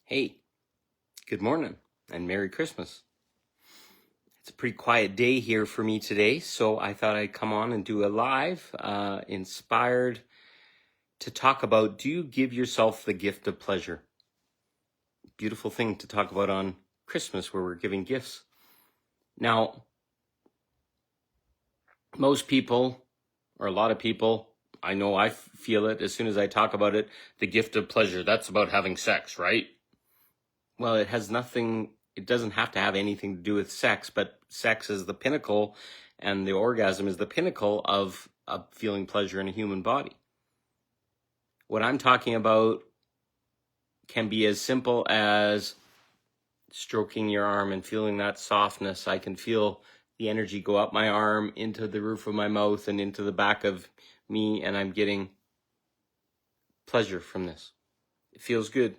Hey, good morning and Merry Christmas. It's a pretty quiet day here for me today, so I thought I'd come on and do a live, inspired to talk about, do you give yourself the gift of pleasure? Beautiful thing to talk about on Christmas where we're giving gifts. Now, most people, or a lot of people, I know I feel it as soon as I talk about it, the gift of pleasure, that's about having sex, right? Well, it doesn't have to have anything to do with sex, but sex is the pinnacle and the orgasm is the pinnacle of feeling pleasure in a human body. What I'm talking about can be as simple as stroking your arm and feeling that softness. I can feel the energy go up my arm into the roof of my mouth and into the back of me, and I'm getting pleasure from this. It feels good.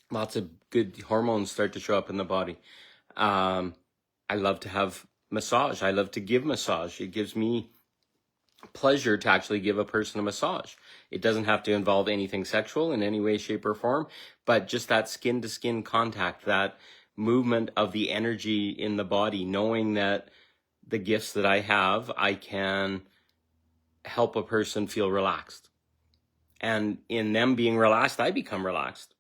Lots of good hormones start to show up in the body. I love to have massage. I love to give massage. It gives me pleasure to actually give a person a massage. It doesn't have to involve anything sexual in any way, shape, or form, but just that skin to skin contact, that movement of the energy in the body, knowing that the gifts that I have, I can help a person feel relaxed. And in them being relaxed, I become relaxed.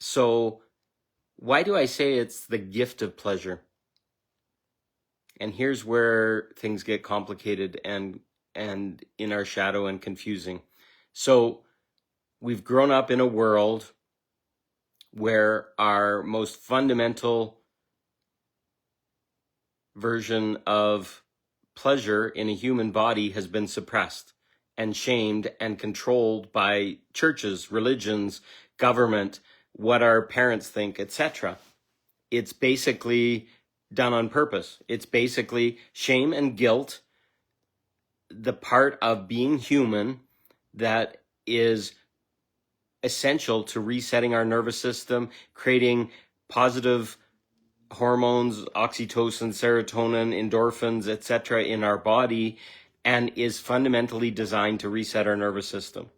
So why do I say it's the gift of pleasure? And here's where things get complicated and in our shadow and confusing. So we've grown up in a world where our most fundamental version of pleasure in a human body has been suppressed and shamed and controlled by churches, religions, government, what our parents think, etc. It's basically done on purpose. It's basically shame and guilt, the part of being human that is essential to resetting our nervous system, creating positive hormones, oxytocin, serotonin, endorphins, etc. in our body, and is fundamentally designed to reset our nervous system.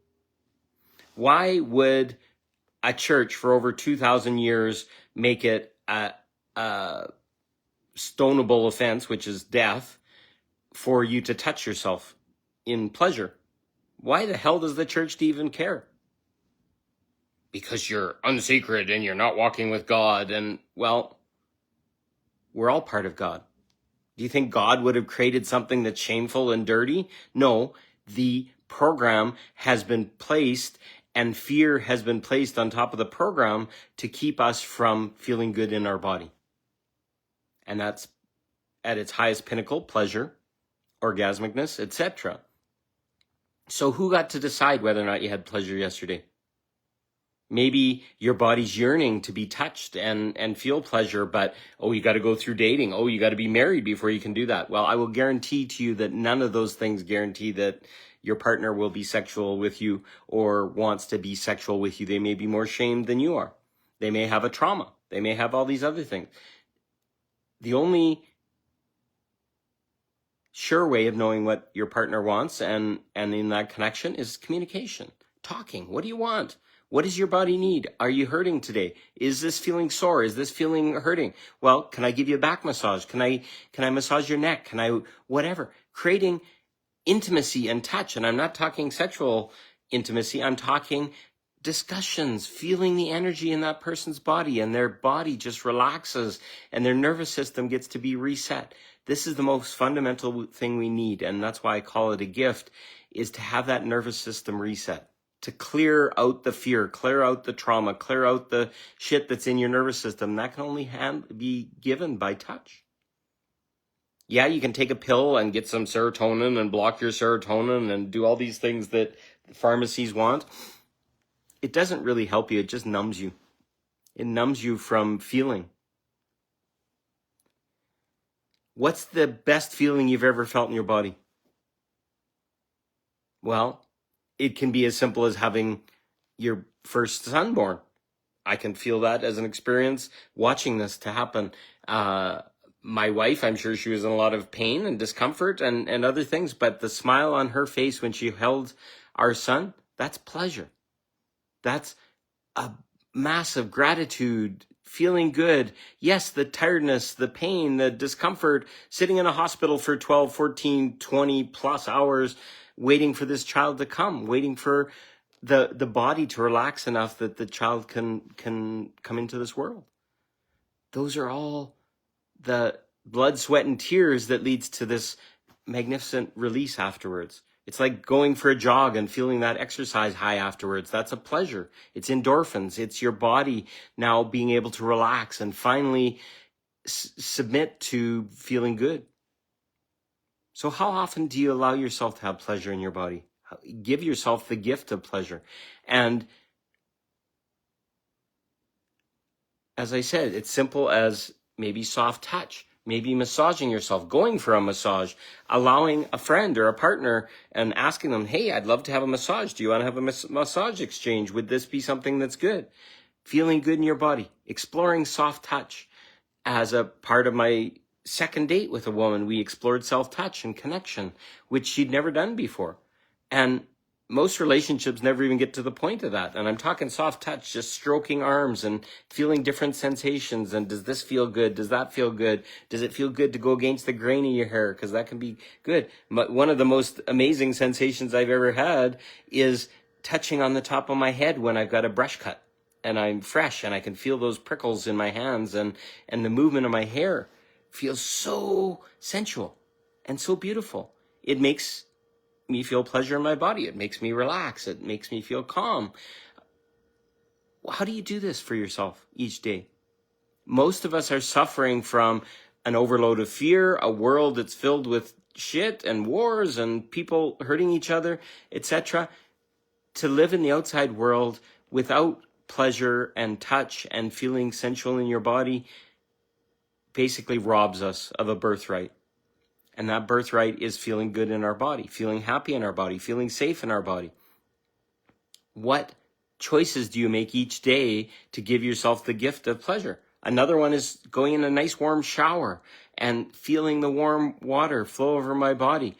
Why would a church for over 2,000 years make it a stonable offense, which is death, for you to touch yourself in pleasure? Why the hell does the church even care? Because you're unsacred and you're not walking with God. And, well, we're all part of God. Do you think God would have created something that's shameful and dirty? No, the program has been placed and fear has been placed on top of the program to keep us from feeling good in our body. And that's at its highest pinnacle, pleasure, orgasmicness, etc. So who got to decide whether or not you had pleasure yesterday? Maybe your body's yearning to be touched and feel pleasure, but, you got to go through dating. You got to be married before you can do that. Well, I will guarantee to you that none of those things guarantee that your partner will be sexual with you or wants to be sexual with you. They may be more shamed than you are. They may have a trauma. They may have all these other things. The only sure way of knowing what your partner wants and in that connection is communication, talking. What do you want? What does your body need? Are you hurting today? Is this feeling sore? Is this feeling hurting? Well, can I give you a back massage? Can I massage your neck? Can I, whatever? Creating intimacy and touch. And I'm not talking sexual intimacy. I'm talking discussions, feeling the energy in that person's body, and their body just relaxes and their nervous system gets to be reset. This is the most fundamental thing we need. And that's why I call it a gift, is to have that nervous system reset, to clear out the fear, clear out the trauma, clear out the shit that's in your nervous system. That can only be given by touch. Yeah, you can take a pill and get some serotonin and block your serotonin and do all these things that pharmacies want. It doesn't really help you. It just numbs you. It numbs you from feeling. What's the best feeling you've ever felt in your body? Well, it can be as simple as having your first son born. I can feel that as an experience watching this to happen. My wife, I'm sure she was in a lot of pain and discomfort and other things, but the smile on her face when she held our son, that's pleasure. That's a massive gratitude, feeling good. Yes, the tiredness, the pain, the discomfort, sitting in a hospital for 12, 14, 20 plus hours, waiting for this child to come, waiting for the body to relax enough that the child can come into this world. Those are all the blood, sweat, and tears that leads to this magnificent release afterwards. It's like going for a jog and feeling that exercise high afterwards. That's a pleasure. It's endorphins. It's your body now being able to relax and finally submit to feeling good. So how often do you allow yourself to have pleasure in your body? Give yourself the gift of pleasure. And as I said, it's simple as maybe soft touch, maybe massaging yourself, going for a massage, allowing a friend or a partner and asking them, hey, I'd love to have a massage. Do you want to have a massage exchange? Would this be something that's good? Feeling good in your body, exploring soft touch. As a part of my second date with a woman, we explored self-touch and connection, which she'd never done before. And most relationships never even get to the point of that. And I'm talking soft touch, just stroking arms and feeling different sensations. And does this feel good? Does that feel good? Does it feel good to go against the grain of your hair? Because that can be good. But one of the most amazing sensations I've ever had is touching on the top of my head when I've got a brush cut and I'm fresh and I can feel those prickles in my hands, and the movement of my hair feels so sensual and so beautiful. It makes me feel pleasure in my body. It makes me relax. It makes me feel calm. How do you do this for yourself each day? Most of us are suffering from an overload of fear, a world that's filled with shit and wars and people hurting each other, etc. To live in the outside world without pleasure and touch and feeling sensual in your body basically robs us of a birthright. And that birthright is feeling good in our body, feeling happy in our body, feeling safe in our body. What choices do you make each day to give yourself the gift of pleasure? Another one is going in a nice warm shower and feeling the warm water flow over my body,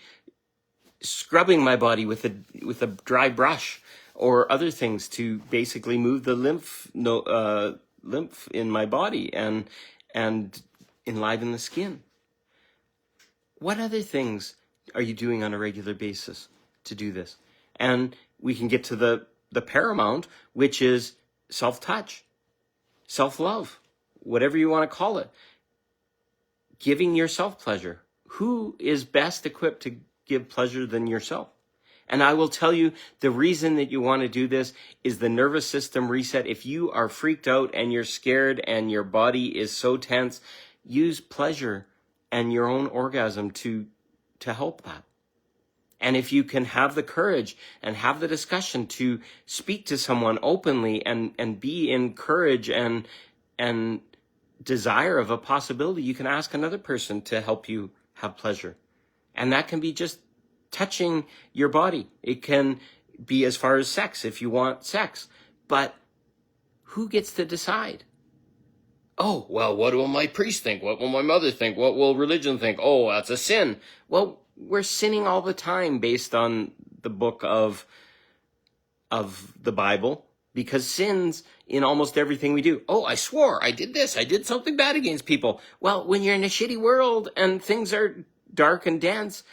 scrubbing my body with a dry brush or other things to basically move the lymph in my body and enliven the skin. What other things are you doing on a regular basis to do this? And we can get to the paramount, which is self-touch, self-love, whatever you want to call it. Giving yourself pleasure. Who is best equipped to give pleasure than yourself? And I will tell you, the reason that you want to do this is the nervous system reset. If you are freaked out and you're scared and your body is so tense, use pleasure and your own orgasm to help that. And if you can have the courage and have the discussion to speak to someone openly and be in courage and desire of a possibility, you can ask another person to help you have pleasure. And that can be just touching your body. It can be as far as sex if you want sex. But who gets to decide? Oh, well, what will my priest think? What will my mother think? What will religion think? Oh, that's a sin. Well, we're sinning all the time based on the book of the Bible, because sins in almost everything we do. Oh, I swore, I did this, I did something bad against people. Well, when you're in a shitty world and things are dark and dense,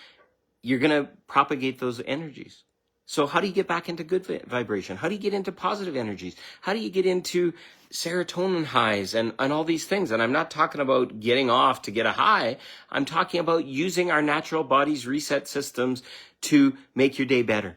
you're going to propagate those energies. So how do you get back into good vibration? How do you get into positive energies? How do you get into serotonin highs and all these things? And I'm not talking about getting off to get a high. I'm talking about using our natural body's reset systems to make your day better.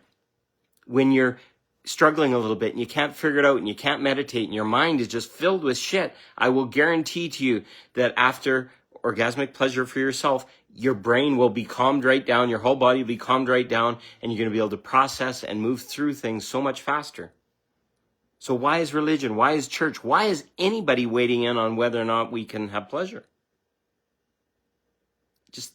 When you're struggling a little bit and you can't figure it out and you can't meditate and your mind is just filled with shit, I will guarantee to you that after orgasmic pleasure for yourself, your brain will be calmed right down, your whole body will be calmed right down, and you're going to be able to process and move through things so much faster. So why is religion? Why is church? Why is anybody weighing in on whether or not we can have pleasure? Just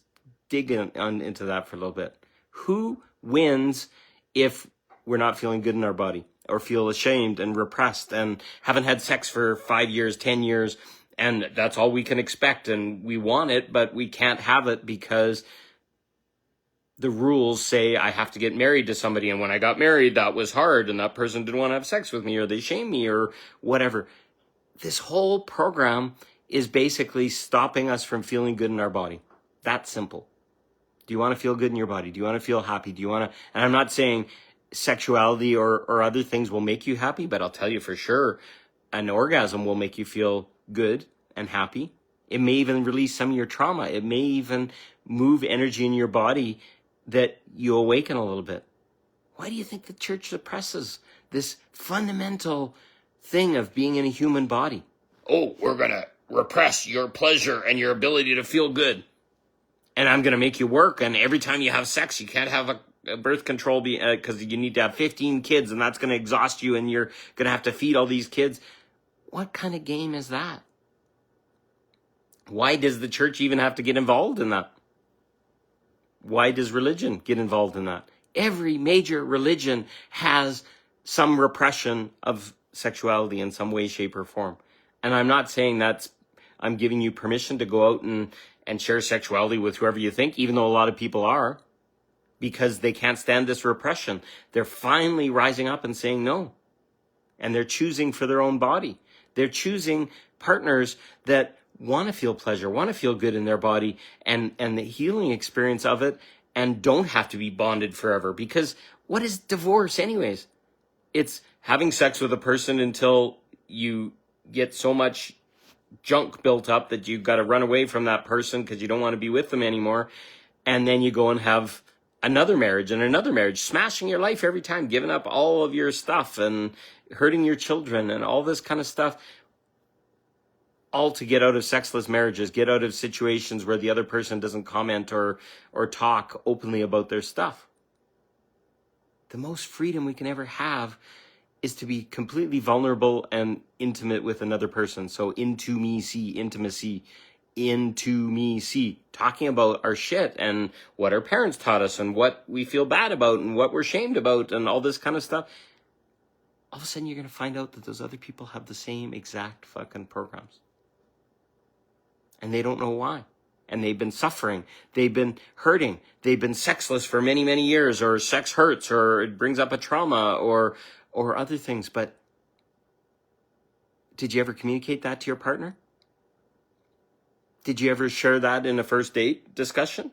dig into that for a little bit. Who wins if we're not feeling good in our body or feel ashamed and repressed and haven't had sex for 5 years, 10 years, and that's all we can expect and we want it, but we can't have it because the rules say I have to get married to somebody, and when I got married, that was hard, and that person didn't want to have sex with me, or they shamed me, or whatever. This whole program is basically stopping us from feeling good in our body. That simple. Do you want to feel good in your body? Do you want to feel happy? Do you want to, and I'm not saying sexuality or other things will make you happy, but I'll tell you for sure, an orgasm will make you feel good and happy. It may even release some of your trauma. It may even move energy in your body that you awaken a little bit. Why do you think the church suppresses this fundamental thing of being in a human body? Oh, we're going to repress your pleasure and your ability to feel good. And I'm going to make you work. And every time you have sex, you can't have a birth control because you need to have 15 kids, and that's going to exhaust you, and you're going to have to feed all these kids. What kind of game is that? Why does the church even have to get involved in that? Why does religion get involved in that? Every major religion has some repression of sexuality in some way, shape, or form. And I'm not saying I'm giving you permission to go out and share sexuality with whoever you think, even though a lot of people are, because they can't stand this repression. They're finally rising up and saying no. And they're choosing for their own body. They're choosing partners that want to feel pleasure, want to feel good in their body, and the healing experience of it, and don't have to be bonded forever. Because what is divorce anyways? It's having sex with a person until you get so much junk built up that you've got to run away from that person because you don't want to be with them anymore. And then you go and have another marriage and another marriage, smashing your life every time, giving up all of your stuff and hurting your children and all this kind of stuff. All to get out of sexless marriages, get out of situations where the other person doesn't comment or talk openly about their stuff. The most freedom we can ever have is to be completely vulnerable and intimate with another person. So intimacy, talking about our shit and what our parents taught us and what we feel bad about and what we're shamed about and all this kind of stuff. All of a sudden you're going to find out that those other people have the same exact fucking programs. And they don't know why. And they've been suffering. They've been hurting. They've been sexless for many, many years, or sex hurts, or it brings up a trauma, or other things. But did you ever communicate that to your partner? Did you ever share that in a first date discussion?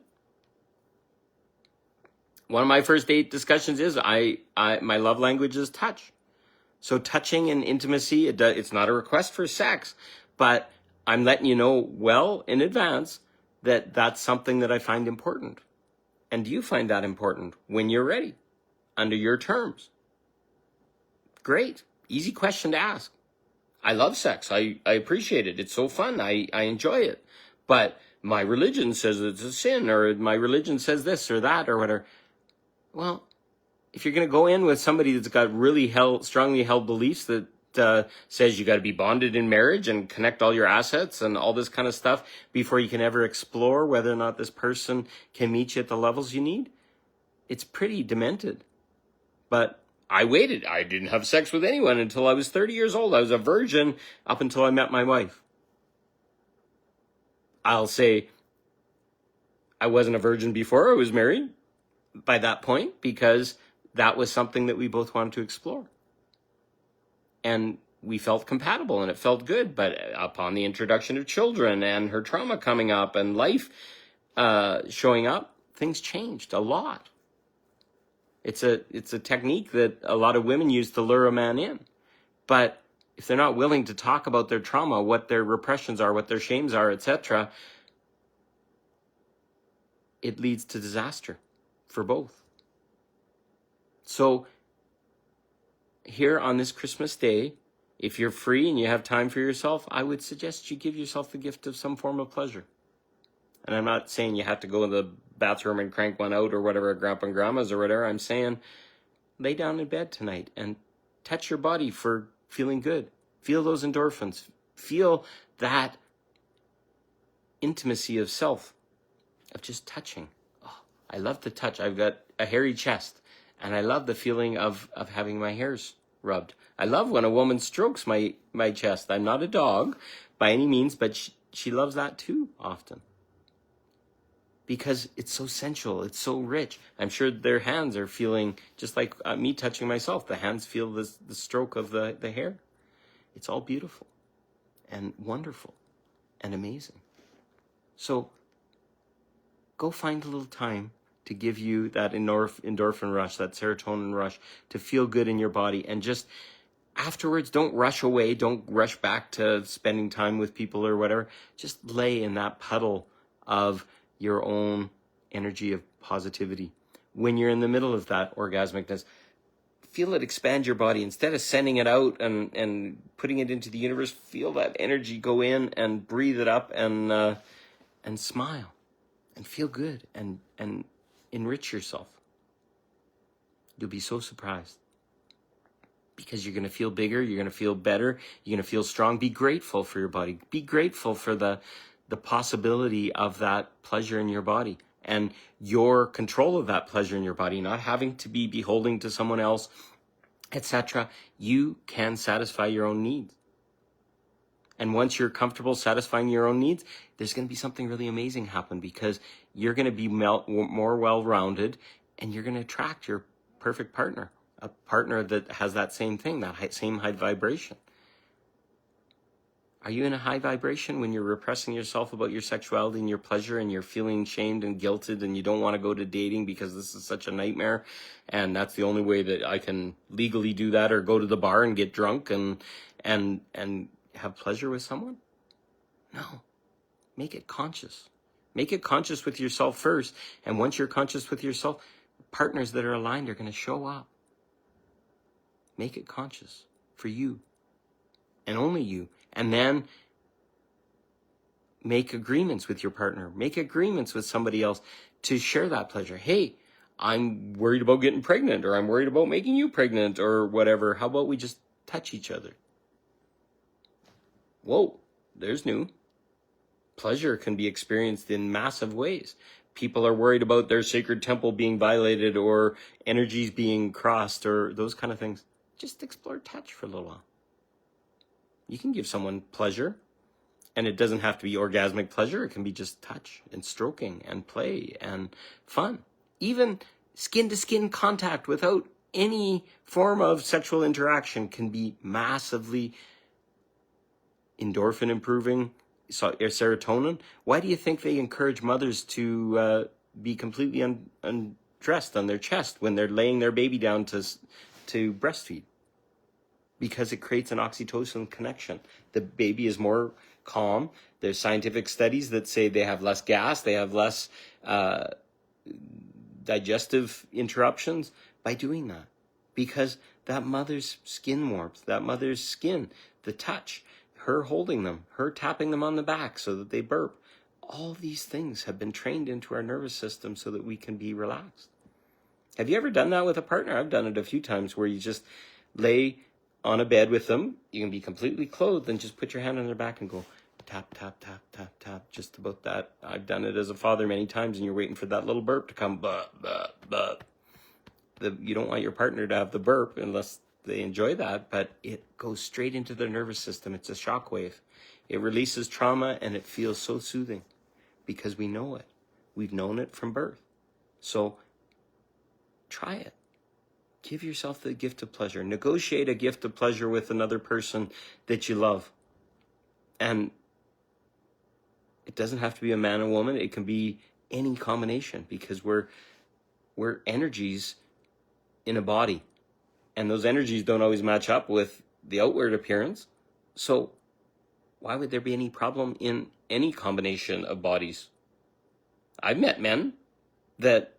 One of my first date discussions is my love language is touch. So touching and intimacy, it's not a request for sex, but I'm letting you know well in advance that that's something that I find important. And do you find that important when you're ready, under your terms? Great. Easy question to ask. I love sex. I appreciate it. It's so fun. I enjoy it. But my religion says it's a sin, or my religion says this or that or whatever. Well, if you're going to go in with somebody that's got really strongly held beliefs that says you got to be bonded in marriage and connect all your assets and all this kind of stuff before you can ever explore whether or not this person can meet you at the levels you need, it's pretty demented. But I waited. I didn't have sex with anyone until I was 30 years old. I was a virgin up until I met my wife. I'll say I wasn't a virgin before I was married by that point, because that was something that we both wanted to explore. And we felt compatible and it felt good. But upon the introduction of children and her trauma coming up and life showing up, things changed a lot. It's a technique that a lot of women use to lure a man in. But if they're not willing to talk about their trauma, what their repressions are, what their shames are, etc., it leads to disaster for both. So here on this Christmas day, if you're free and you have time for yourself, I would suggest you give yourself the gift of some form of pleasure. And I'm not saying you have to go in the bathroom and crank one out or whatever at Grandpa and Grandma's or whatever. I'm saying lay down in bed tonight and touch your body for feeling good. Feel those endorphins. Feel that intimacy of self, of just touching. Oh, I love to touch. I've got a hairy chest, and I love the feeling of having my hairs rubbed. I love when a woman strokes my chest. I'm not a dog by any means, but she loves that too often. because it's so sensual, it's so rich. I'm sure their hands are feeling, just like me touching myself, the hands feel the stroke of the hair. It's all beautiful and wonderful and amazing. So go find a little time to give you that endorphin rush, that serotonin rush, to feel good in your body. And just afterwards, don't rush away. Don't rush back to spending time with people or whatever. Just lay in that puddle of your own energy of positivity. When you're in the middle of that orgasmicness, feel it expand your body. Instead of sending it out and putting it into the universe, feel that energy go in and breathe it up and smile and feel good and enrich yourself. You'll be so surprised, because you're going to feel bigger, you're going to feel better, you're going to feel strong. Be grateful for your body. Be grateful for the possibility of that pleasure in your body and your control of that pleasure in your body, not having to be beholden to someone else, etc. You can satisfy your own needs. And once you're comfortable satisfying your own needs, there's going to be something really amazing happen, because you're going to be more well-rounded, and you're going to attract your perfect partner, a partner that has that same thing, that same high vibration. Are you in a high vibration when you're repressing yourself about your sexuality and your pleasure, and you're feeling shamed and guilted, and you don't want to go to dating because this is such a nightmare, and that's the only way that I can legally do that, or go to the bar and get drunk and have pleasure with someone? No. Make it conscious. Make it conscious with yourself first. And once you're conscious with yourself, partners that are aligned are going to show up. Make it conscious for you and only you. And then make agreements with your partner. Make agreements with somebody else to share that pleasure. Hey, I'm worried about getting pregnant, or I'm worried about making you pregnant, or whatever. How about we just touch each other? Whoa, there's new. Pleasure can be experienced in massive ways. People are worried about their sacred temple being violated, or energies being crossed, or those kind of things. Just explore touch for a little while. You can give someone pleasure, and it doesn't have to be orgasmic pleasure. It can be just touch and stroking and play and fun. Even skin-to-skin contact without any form of sexual interaction can be massively endorphin improving, serotonin. Why do you think they encourage mothers to be completely undressed on their chest when they're laying their baby down to breastfeed? Because it creates an oxytocin connection. The baby is more calm. There's scientific studies that say they have less gas, they have less digestive interruptions by doing that. Because that mother's skin warmth, that mother's skin, the touch, her holding them, her tapping them on the back so that they burp. All these things have been trained into our nervous system so that we can be relaxed. Have you ever done that with a partner? I've done it a few times, where you just lay on a bed with them. You can be completely clothed and just put your hand on their back and go tap, tap, tap, tap, tap, just about that. I've done it as a father many times, and you're waiting for that little burp to come. But you don't want your partner to have the burp unless they enjoy that, but it goes straight into their nervous system. It's a shockwave. It releases trauma, and it feels so soothing because we know it. We've known it from birth. So try it. Give yourself the gift of pleasure. Negotiate a gift of pleasure with another person that you love. And it doesn't have to be a man and woman. It can be any combination, because we're energies in a body. And those energies don't always match up with the outward appearance. So why would there be any problem in any combination of bodies? I've met men that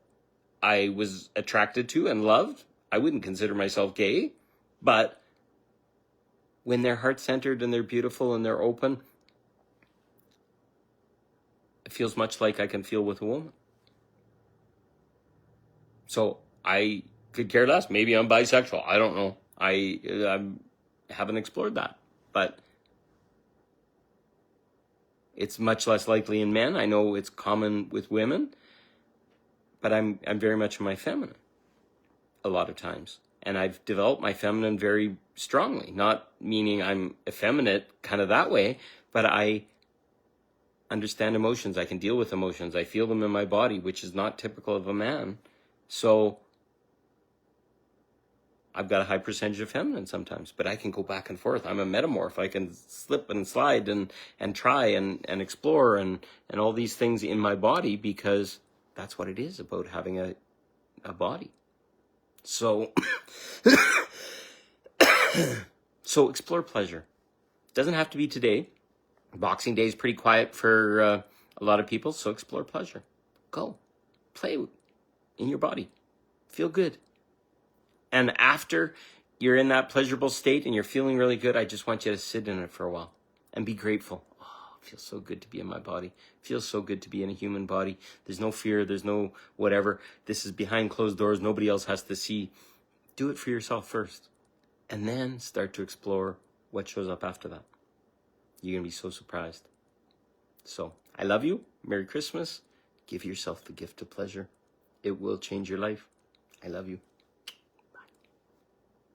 I was attracted to and loved. I wouldn't consider myself gay, but when they're heart-centered and they're beautiful and they're open, it feels much like I can feel with a woman. So I could care less. Maybe I'm bisexual. I don't know. I haven't explored that, but it's much less likely in men. I know it's common with women, but I'm very much in my feminine a lot of times. And I've developed my feminine very strongly, not meaning I'm effeminate kind of that way, but I understand emotions. I can deal with emotions. I feel them in my body, which is not typical of a man. So I've got a high percentage of feminine sometimes, but I can go back and forth. I'm a metamorph. I can slip and slide and try and explore and all these things in my body, because that's what it is about having a body. So, so explore pleasure. Doesn't have to be today. Boxing Day is pretty quiet for a lot of people, so explore pleasure. Go. Play in your body. Feel good. And after you're in that pleasurable state and you're feeling really good, I just want you to sit in it for a while and be grateful. Oh, it feels so good to be in my body. It feels so good to be in a human body. There's no fear. There's no whatever. This is behind closed doors. Nobody else has to see. Do it for yourself first. And then start to explore what shows up after that. You're going to be so surprised. So, I love you. Merry Christmas. Give yourself the gift of pleasure. It will change your life. I love you.